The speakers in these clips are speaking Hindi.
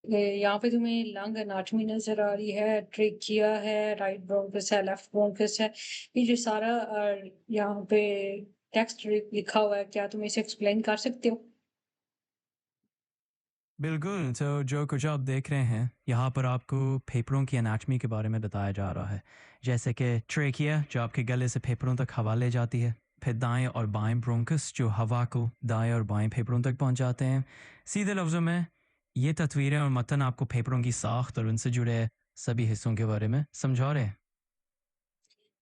यहाँ पे तुम्हें लंग एनाटॉमी नज़र आ रही है, ट्रेकिया है, राइट ब्रोंकस है, लेफ्ट ब्रोंकस है। ये जो सारा यहाँ पे टेक्स्ट लिखा हुआ है, क्या तुम इसे एक्सप्लेन कर सकते हो? बिल्कुल, तो जो कुछ आप देख रहे हैं, यहाँ पर आपको फेफड़ों की एनाटॉमी के बारे में बताया जा रहा है। जैसे कि ट्रेकिया जो आपके गले से फेफड़ों तक हवा ले जाती है, फिर दाएं और बाएं ब्रोंकस जो हवा को दाएं और बाएं फेफड़ों तक पहुँचाते हैं। सीधे लफ्ज़ों में, ये तस्वीरें और मतन आपको फेफड़ों की साख्त और उनसे जुड़े सभी हिस्सों के बारे में समझा रहे हैं।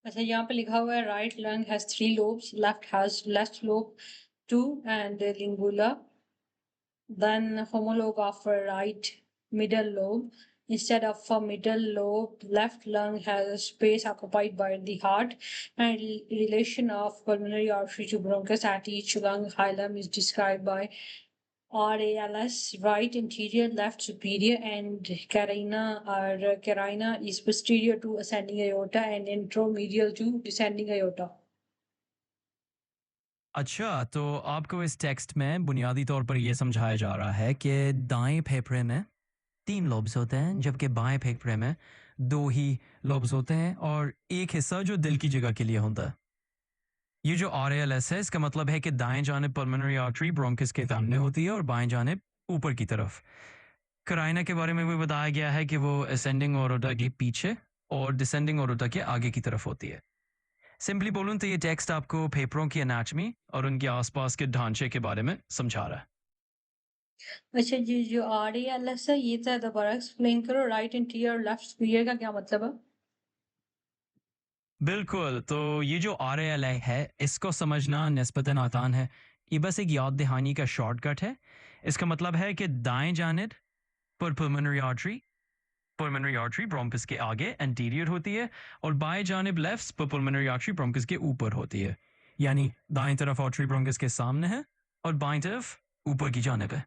अच्छा, यहाँ पे लिखा हुआ है right lung has 3 lobes, left has left lobe 2 and लिंगुला, then homologue of a right middle lobe. Instead of a middle lobe, left lung has a space occupied by the heart, and relation of pulmonary artery to bronchus at each lung hilum is described by RALS, right anterior, left superior, and carina is posterior to ascending aorta and intromedial to descending aorta. अच्छा, तो आपको इस टेक्स्ट में बुनियादी तौर पर ये समझाया जा रहा है कि दाएं फेफड़े में 3 लोब्स होते हैं, जबकि बाएं फेफड़े में 2 ही लोब्स होते हैं और एक हिस्सा जो दिल की जगह के लिए होता है। ये जो आरएलएस है, इसका मतलब है कि दाएं जानिब पल्मोनरी आर्टरी ब्रोंकस के सामने होती है और बाएं जानिब ऊपर की तरफ। कराइना के बारे में भी बताया गया है कि वो असेंडिंग ओरोटा के पीछे और डिसेंडिंग ओरोटा के आगे की तरफ होती है। सिंपली बोलूं तो ये टेक्स्ट आपको फेफड़ों की एनाटॉमी और उनके आसपास के ढांचे के बारे में समझा रहा है। अच्छा जी, जो RALS है ये तो दोबारा एक्सप्लेन करो, राइट एंटीरियर और लेफ्ट सुपीरियर का क्या मतलब है? बिल्कुल, तो ये जो आरएएलआई है, इसको समझना निस्बतन आसान है। ये बस एक याद दहानी का शॉर्टकट है। इसका मतलब है कि दाएं जानिब पर पल्मोनरी आर्टरी ब्रोंकस के आगे एंटीरियर होती है और बाएं जानिब लेफ्ट पर पल्मोनरी आर्टरी ब्रोंकस के ऊपर होती है। यानी दाएं तरफ आर्टरी ब्रोंकस के सामने है और बाएं तरफ ऊपर की जानिब है।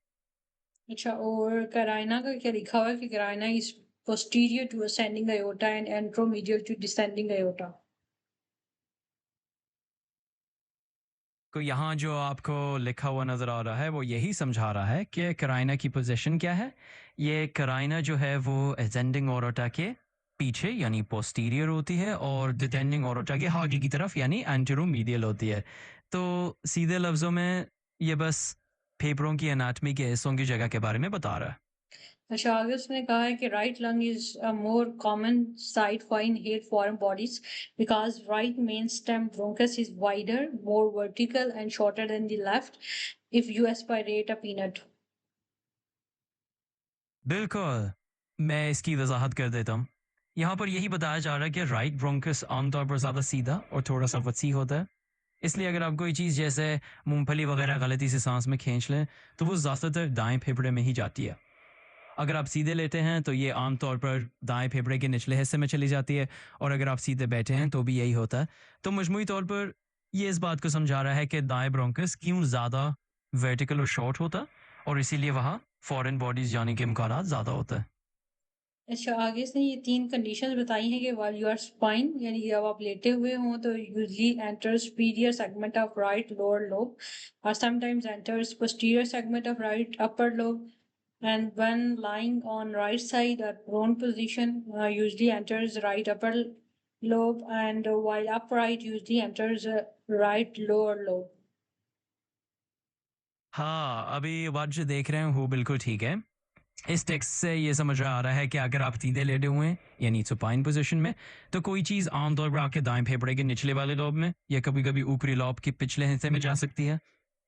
अच्छा, और कराइना का क्या लिखा हुआ है कि carina is posterior to ascending aorta and anteromedial to descending aorta. तो यहाँ जो आपको लिखा हुआ नज़र आ रहा है वो यही समझा रहा है कि कराइना की पोजीशन क्या है। ये कराइना जो है वो असेंडिंग ओरोटा के पीछे यानी पोस्टीरियर होती है और डिसेंडिंग ओरोटा के आगे की तरफ यानी एंटेरोमीडियल होती है। तो सीधे लफ्ज़ों में ये बस फेफड़ों की एनाटमी के हिस्सों की जगह के बारे में बता रहा है। अच्छा, आगे उसने कहा है कि right lung is a more common site for inhale foreign bodies because right main stem bronchus is wider, more vertical and shorter than the left if you aspirate a peanut. बिल्कुल, मैं इसकी वजाहत कर देता हूँ। यहाँ पर यही बताया जा रहा है कि राइट ब्रोंकस आमतौर पर ज़्यादा सीधा और थोड़ा सा वसी होता है। इसलिए अगर आप कोई चीज़ जैसे मूंगफली वगैरह गलती से सांस में खींच लें तो वो ज़्यादातर दाएं फेफड़े में ही जाती है। अगर आप सीधे लेते हैं तो ये आमतौर पर दाएं फेफड़े के निचले हिस्से में चली जाती है और अगर आप सीधे बैठे हैं तो भी यही होता है। तो मजमूई तौर पर ये इस बात को समझा रहा है कि दाएं ब्रोंकस क्यों ज़्यादा वर्टिकल और शॉर्ट होता है और इसीलिए वहाँ फॉरेन बॉडीज जाने के इम्कान ज़्यादा होता है। अच्छा, आगे इसने ये 3 कंडीशंस बताई हैं कि व्हाइल यू आर स्पाइन यानी कि जब आप लेटे हुए हों तो usually enter superior segment of right lower lobe और sometimes enters posterior segment of right upper lobe, and when lying on right side or prone position usually enters right upper lobe, and while upright usually enters right lower lobe. हाँ, अभी बात जो देख रहे हैं वो बिल्कुल ठीक है। इस टेक्स्ट से ये समझ आ रहा है कि अगर आप सीधे लेटे हुए हैं यानी सुपाइन पोजीशन में तो कोई चीज़ आमतौर पर आपके दाएं फेफड़े के निचले वाले लोब में या कभी कभी ऊपरी लोब के पिछले हिस्से में जा सकती है।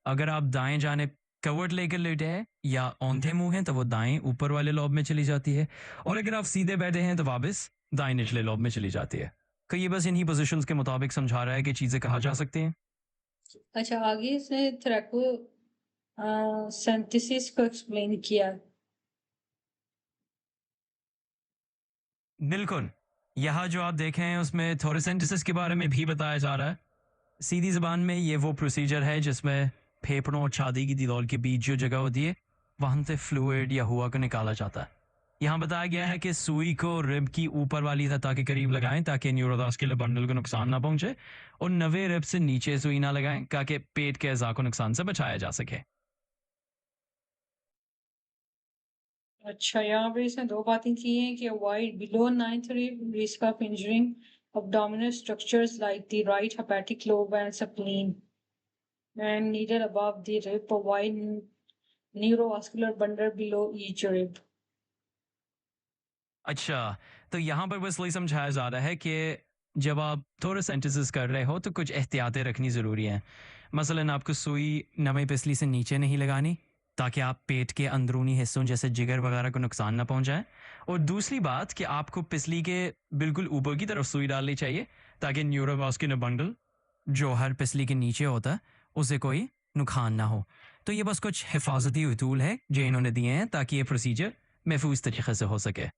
अगर आप दाएं जानिब कवर्ट लेकर लेटे हैं या औंधे मुंह हैं तो वो दाएं ऊपर वाले लोब में चली जाती है और अगर आप सीधे बैठे हैं तो वापस दाएं निचले लोब में चली जाती है। तो ये बस इन्हीं पोजीशंस के मुताबिक समझा रहा है कि चीज़ें कहा जा सकती हैं। अच्छा, आगे इसने थ्रेको सिंथेसिस को एक्सप्लेन किया। बिल्कुल, यहाँ जो आप देखें हैं उसमें थोरेसेंटिसिस के बारे में भी बताया जा रहा है। सीधी ज़बान में ये वो प्रोसीजर है जिसमें फेफड़ों और छाती की दीवार के बीच जो जगह होती है वहाँ से फ्लूइड या हुआ को निकाला जाता है। यहाँ बताया गया है कि सुई को रिब की ऊपर वाली सतह के करीब लगाएं ताकि न्यूरोवास्कुलर बंडल को नुकसान ना पहुंचे और नवे रिब से नीचे सुई ना लगाएं ताकि पेट के अज़ा को नुकसान से बचाया जा सके। अच्छा, यहाँ पे इसने 2 बातें की हैं कि avoid below 9th rib risk of injuring abdominal structures like the right hepatic lobe and spleen, and needle above the rib, avoid neurovascular bundle below each rib. अच्छा, तो यहाँ पर बस वही समझाया जा रहा है कि जब आप थोड़ा सेंटेंसेस कर रहे हो तो कुछ एहतियातें रखनी ज़रूरी हैं। मसलन आपको सुई नमी पिसली से नीचे नहीं लगानी ताकि आप पेट के अंदरूनी हिस्सों जैसे जिगर वगैरह को नुकसान ना पहुंचाएं। और दूसरी बात कि आपको पिसली के बिल्कुल ऊपर की तरफ सुई डालनी चाहिए ताकि न्यूरोवास्कुलर बंडल जो हर पिसली के नीचे होता है उसे कोई नुकसान ना हो। तो ये बस कुछ हिफाजती उसूल है जो इन्होंने दिए हैं ताकि ये प्रोसीजर महफूज तरीके से हो सके।